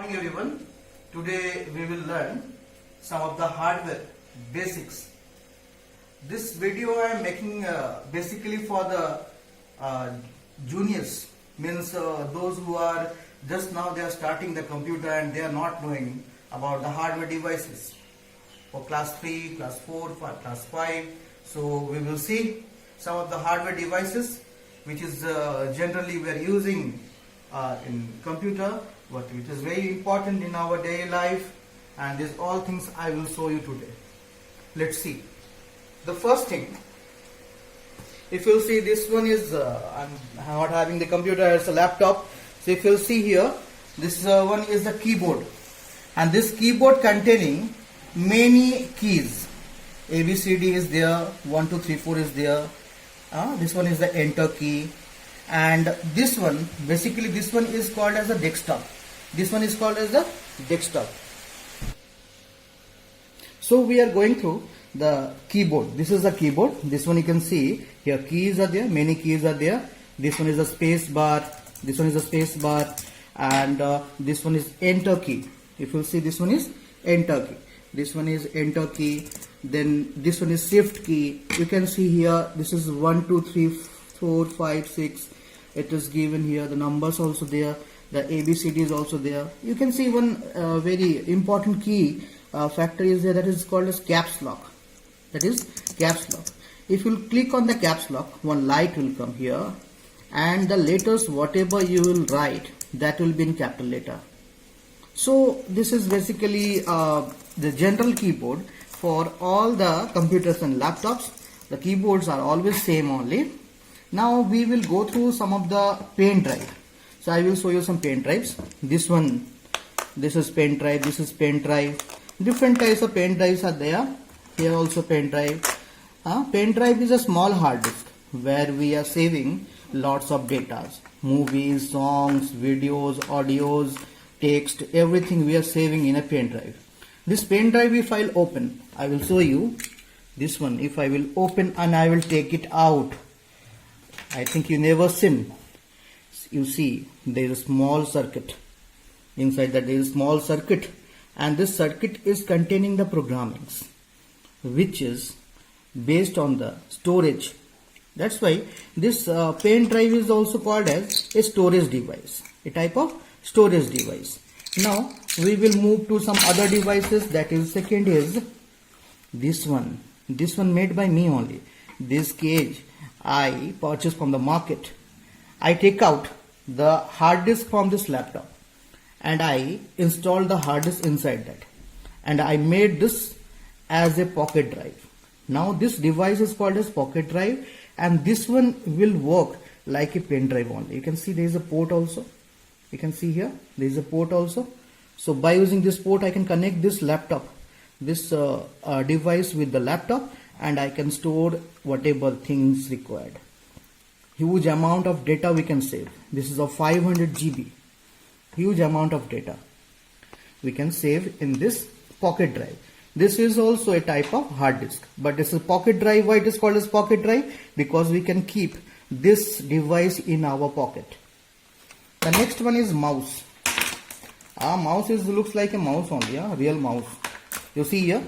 Morning everyone. Today we will learn some of the hardware basics. This video I am making basically for the juniors, means those who are just now they are starting the computer and they are not knowing about the hardware devices. For class 3, class 4, for class 5. So we will see some of the hardware devices which is generally we are using in computer, but which is very important in our daily life, and these all things I will show you today. Let's see. The first thing, if you'll see, this one is I'm not having the computer, it's a laptop. So if you'll see here, this one is the keyboard, and this keyboard containing many keys. ABCD is there, 1 2 3 4 is there. This one is the enter key, and this one, basically this one is called as a desktop. This one is called as the desktop. So we are going through the keyboard. This is the keyboard. This one you can see here, keys are there, many keys are there. This one is a space bar, this one is a space bar, and this one is enter key. If you see, this one is enter key, this one is enter key, then this one is shift key. You can see here, this is 1 2 3 4 5 6. It is given here, the numbers also there, the ABCD is also there. You can see one very important key factor is there, that is called as caps lock. That is caps lock. If you click on the caps lock, one light will come here, and the letters whatever you will write, that will be in capital letter. So this is basically the general keyboard for all the computers and laptops. The keyboards are always same only. Now we will go through some of the pen drive. So I will show you some pen drives. This one, this is pen drive, this is pen drive. Different types of pen drives are there. Here also pen drive. Pen drive is a small hard disk where we are saving lots of data. Movies, songs, videos, audios, text, everything we are saving in a pen drive. This pen drive, if I will open, I will show you this one. If I will open and I will take it out, I think you never seen. You see there is a small circuit. Inside that there is a small circuit, and this circuit is containing the programmings which is based on the storage. That's why this pen drive is also called as a storage device, a type of storage device. Now we will move to some other devices. That is, second is this one made by me only. This cage I purchased from the market. I take out the hard disk from this laptop and I installed the hard disk inside that, and I made this as a pocket drive. Now this device is called as pocket drive, and this one will work like a pen drive only. You can see there is a port also. You can see here there is a port also. So by using this port I can connect this laptop, this device with the laptop, and I can store whatever things required. Huge amount of data we can save. This is of 500 GB. Huge amount of data we can save in this pocket drive. This is also a type of hard disk, but this is pocket drive. Why it is called as pocket drive? Because we can keep this device in our pocket. The next one is mouse. Mouse looks like a mouse only, real mouse. You see here,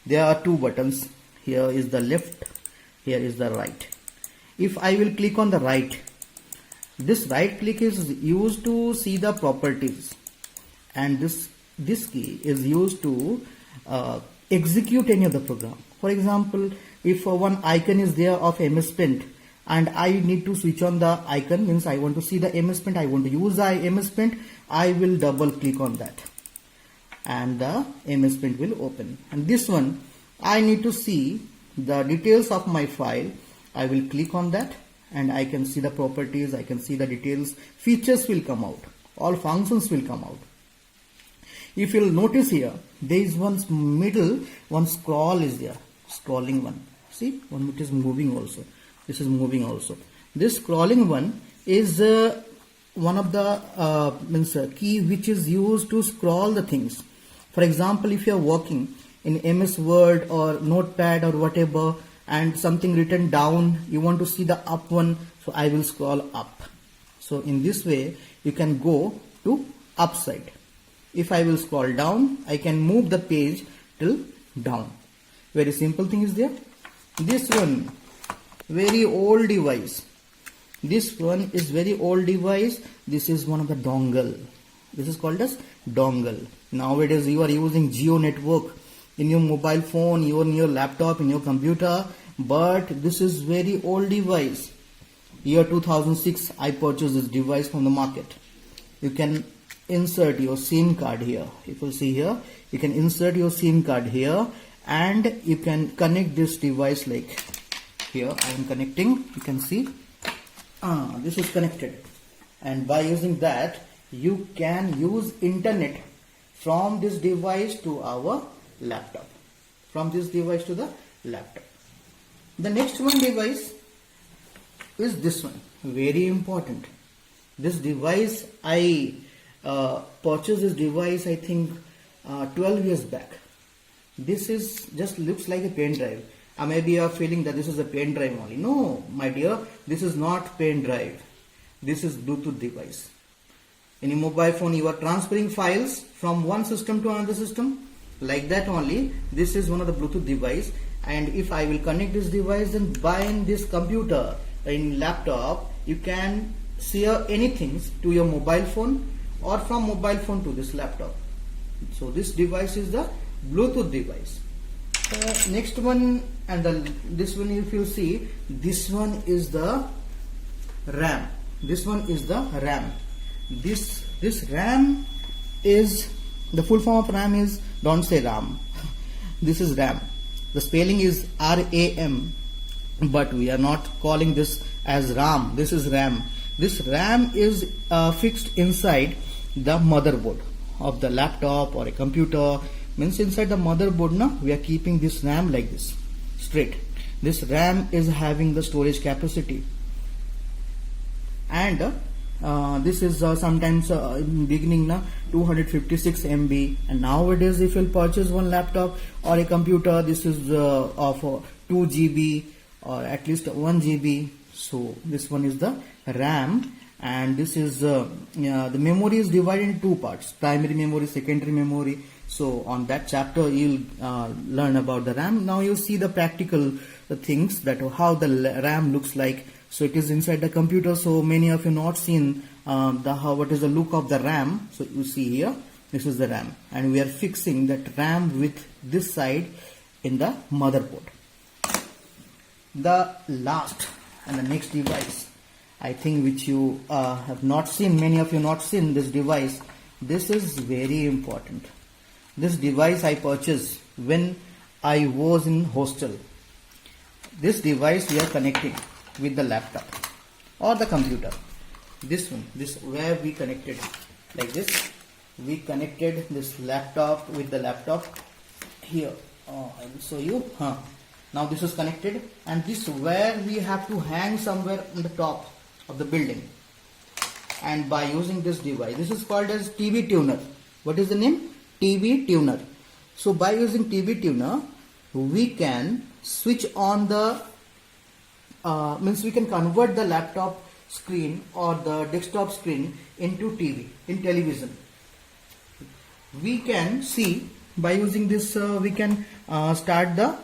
there are two buttons. Here is the left, here is the right. If I will click on the right, this right click is used to see the properties, and this key is used to execute any of the program. For example, if one icon is there of MS Paint and I need to switch on the icon, means I want to see the MS Paint, I want to use the MS Paint, I will double click on that and the MS Paint will open. And this one, I need to see the details of my file. I will click on that and I can see the properties, I can see the details, features will come out, all functions will come out. If you'll notice here, there is one middle, one scroll is there, scrolling one. See, one which is moving also. This is moving also. This scrolling one is one of the key which is used to scroll the things. For example, if you are working in MS Word or Notepad or whatever, and something written down, you want to see the up one, so I will scroll up. So in this way you can go to upside. If I will scroll down, I can move the page till down. Very simple thing is there. This one, very old device. This one is very old device. This is one of the dongle. This is called as dongle. Nowadays you are using Jio network in your mobile phone, in your laptop, in your computer. But this is very old device. Year 2006 I purchased this device from the market. You can insert your SIM card here. If you see here, you can insert your SIM card here and you can connect this device like here. I am connecting. You can see this is connected, and by using that you can use internet from this device to our laptop. From this device to the laptop. The next one device is this one. Very important. This device I purchased this device I think 12 years back. This is just looks like a pen drive. Maybe you are feeling that this is a pen drive only. No, my dear, this is not pen drive. This is Bluetooth device. In a mobile phone, you are transferring files from one system to another system. Like that only. This is one of the Bluetooth device. And if I will connect this device, then by this computer, in laptop, you can share anything to your mobile phone or from mobile phone to this laptop. So this device is the Bluetooth device. Next one, and this one, if you see, this one is the RAM. This one is the RAM. This RAM is, the full form of RAM is, don't say RAM. This is RAM. The spelling is RAM, but we are not calling this as RAM. This is RAM. This RAM is fixed inside the motherboard of the laptop or a computer. Means inside the motherboard now we are keeping this RAM like this straight. This RAM is having the storage capacity, and this is sometimes in beginning now 256 MB, and nowadays if you purchase one laptop or a computer, this is of 2 GB or at least 1 GB. So this one is the RAM, and this is the memory is divided in two parts: primary memory, secondary memory. So on that chapter you'll learn about the RAM. Now you see the practical things, that how the RAM looks like. So it is inside the computer. So many of you not seen what is the look of the RAM. So you see here, this is the RAM, and we are fixing that RAM with this side in the motherboard. The last and the next device, I think, which you have not seen, many of you not seen this device. This is very important. This device I purchased when I was in hostel. This device we are connecting with the laptop or the computer. This one, this where we connected like this. We connected this laptop with the laptop here. I will show you. Now this is connected, and this where we have to hang somewhere on the top of the building. And by using this device, this is called as TV tuner. What is the name? TV tuner. So by using TV tuner, we can switch on the means we can convert the laptop screen or the desktop screen into TV, in television. We can see by using this we can start the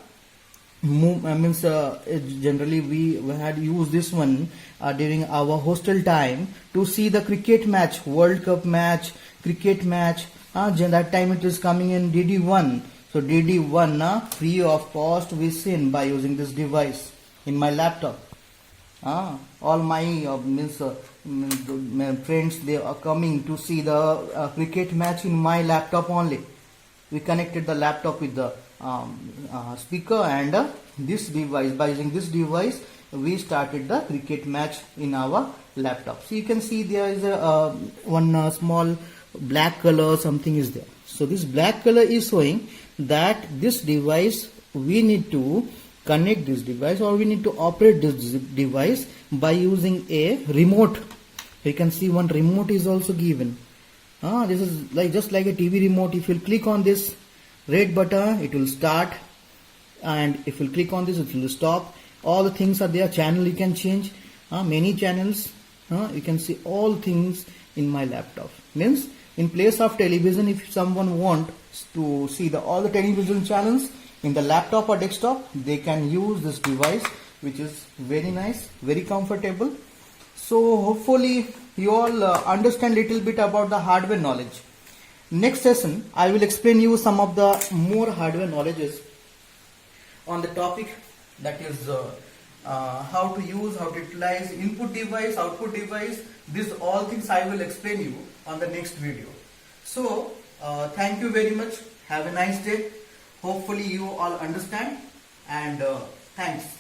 generally we had used this one during our hostel time to see the cricket match, World Cup match, cricket match. That time it is coming in DD1. So DD1 free of cost we seen by using this device in my laptop. All my friends, they are coming to see the cricket match in my laptop only. We connected the laptop with the speaker and this device. By using this device, we started the cricket match in our laptop. So you can see there is a one small black color something is there. So this black color is showing that this device, we need to connect this device or we need to operate this device by using a remote. You can see one remote is also given. This is like just like a TV remote. If you click on this red button, it will start, and if you click on this, it will stop. All the things are there. Channel you can change, many channels. You can see all things in my laptop. Means In place of television, if someone wants to see all the television channels in the laptop or desktop, they can use this device, which is very nice, very comfortable. So hopefully you all understand little bit about the hardware knowledge. Next session, I will explain you some of the more hardware knowledges on the topic, that is how to use, how to utilize input device, output device. These all things I will explain you on the next video. So thank you very much. Have a nice day. Hopefully you all understand, and thanks.